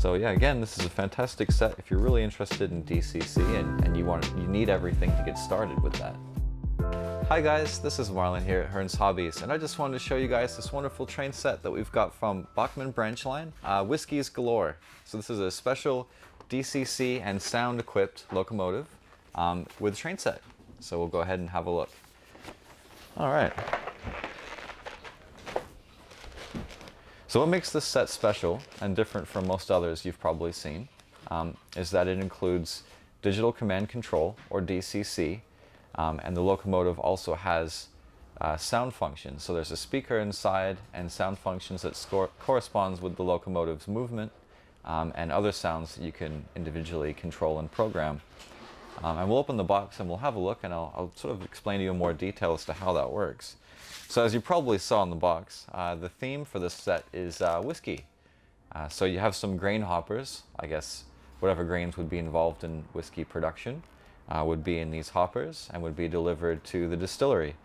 So yeah, again, this is a fantastic set if you're really interested in DCC and you need everything to get started with that. Hi guys, this is Marlin here at Hearns Hobbies, and I just wanted to show you guys this wonderful train set that we've got from Bachmann branch line, Whiskies Galore. So this is a special DCC and sound equipped locomotive with a train set. So we'll go ahead and have a look. All right. So what makes this set special and different from most others you've probably seen is that it includes digital command control, or DCC, and the locomotive also has sound functions. So there's a speaker inside and sound functions that corresponds with the locomotive's movement and other sounds that you can individually control and program. And we'll open the box and we'll have a look, and I'll sort of explain to you in more detail as to how that works. So as you probably saw in the box, the theme for this set is whiskey. So you have some grain hoppers. I guess whatever grains would be involved in whiskey production would be in these hoppers and would be delivered to the distillery.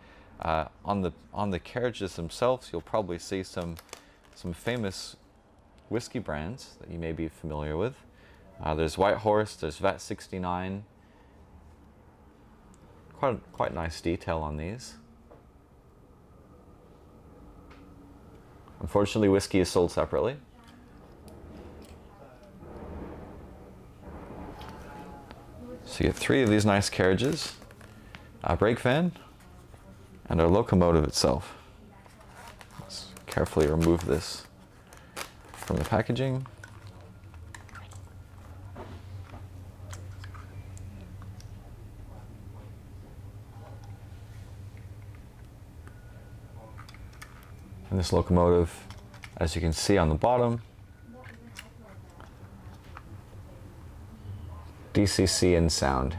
On the carriages themselves, you'll probably see some famous whiskey brands that you may be familiar with. There's White Horse, there's Vat 69. Quite nice detail on these. Unfortunately, whiskey is sold separately. So you have 3 of these nice carriages, a brake van, and our locomotive itself. Let's carefully remove this from the packaging. And this locomotive, as you can see on the bottom, DCC and sound.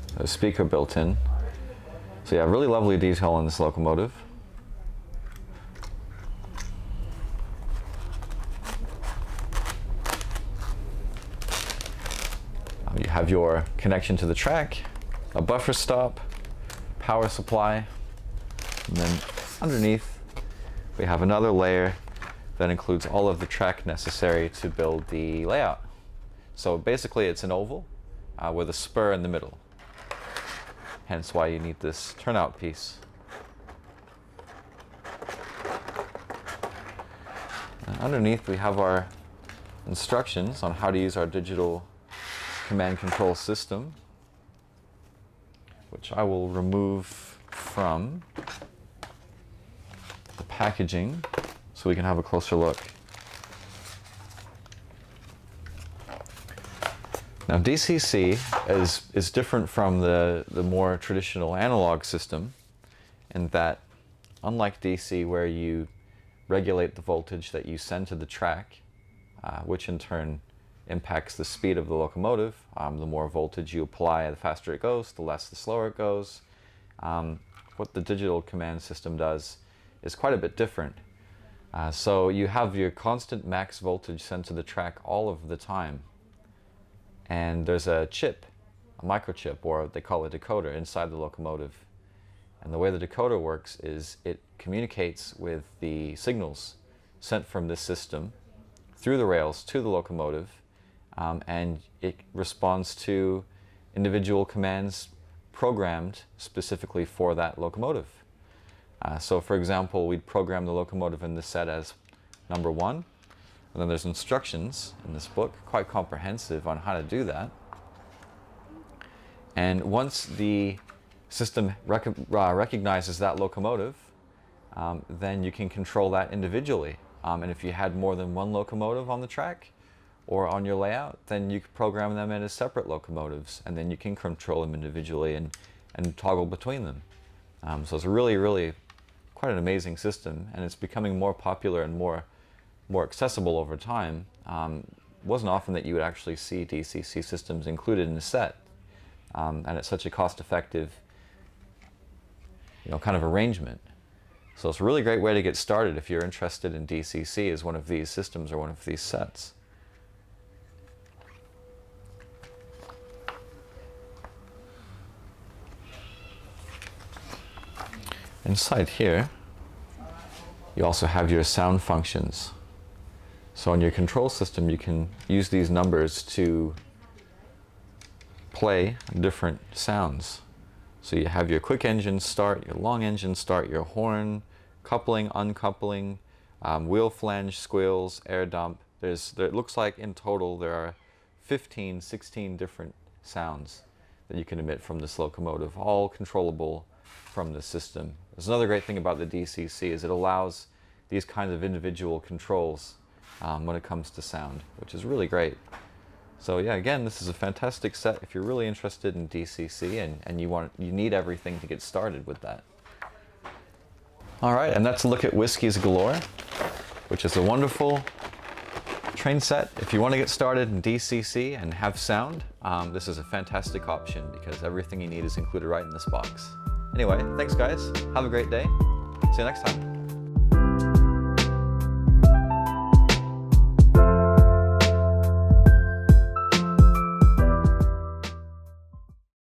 There's a speaker built in. So yeah, really lovely detail on this locomotive. You have your connection to the track, a buffer stop, power supply, and then underneath we have another layer that includes all of the track necessary to build the layout. So basically it's an oval with a spur in the middle, hence why you need this turnout piece. And underneath we have our instructions on how to use our digital command control system, which I will remove from the packaging so we can have a closer look. Now DCC is different from the more traditional analog system in that, unlike DC where you regulate the voltage that you send to the track, which in turn impacts the speed of the locomotive. The more voltage you apply, the faster it goes, the slower it goes. What the digital command system does is quite a bit different. So you have your constant max voltage sent to the track all of the time. And there's a chip, a microchip, or they call it a decoder, inside the locomotive. And the way the decoder works is it communicates with the signals sent from this system through the rails to the locomotive, and it responds to individual commands programmed specifically for that locomotive. So for example, we'd program the locomotive in this set as number 1, and then there's instructions in this book, quite comprehensive on how to do that. And once the system recognizes that locomotive, then you can control that individually. And if you had more than one locomotive on the track or on your layout, then you could program them in as separate locomotives, and then you can control them individually and toggle between them. So it's really quite an amazing system, and it's becoming more popular and more accessible over time. It wasn't often that you would actually see DCC systems included in a set, and it's such a cost-effective, kind of arrangement. So it's a really great way to get started if you're interested in DCC as one of these systems or one of these sets. Inside here, you also have your sound functions. So on your control system, you can use these numbers to play different sounds. So you have your quick engine start, your long engine start, your horn, coupling, uncoupling, wheel flange, squeals, air dump. It looks like in total there are 15, 16 different sounds that you can emit from this locomotive, all controllable from the system. There's another great thing about the DCC is it allows these kinds of individual controls when it comes to sound, which is really great. So yeah, again, this is a fantastic set if you're really interested in DCC and you need everything to get started with that. All right, and that's a look at Whiskies Galore, which is a wonderful train set. If you want to get started in DCC and have sound, this is a fantastic option because everything you need is included right in this box. Anyway, thanks guys. Have a great day. See you next time.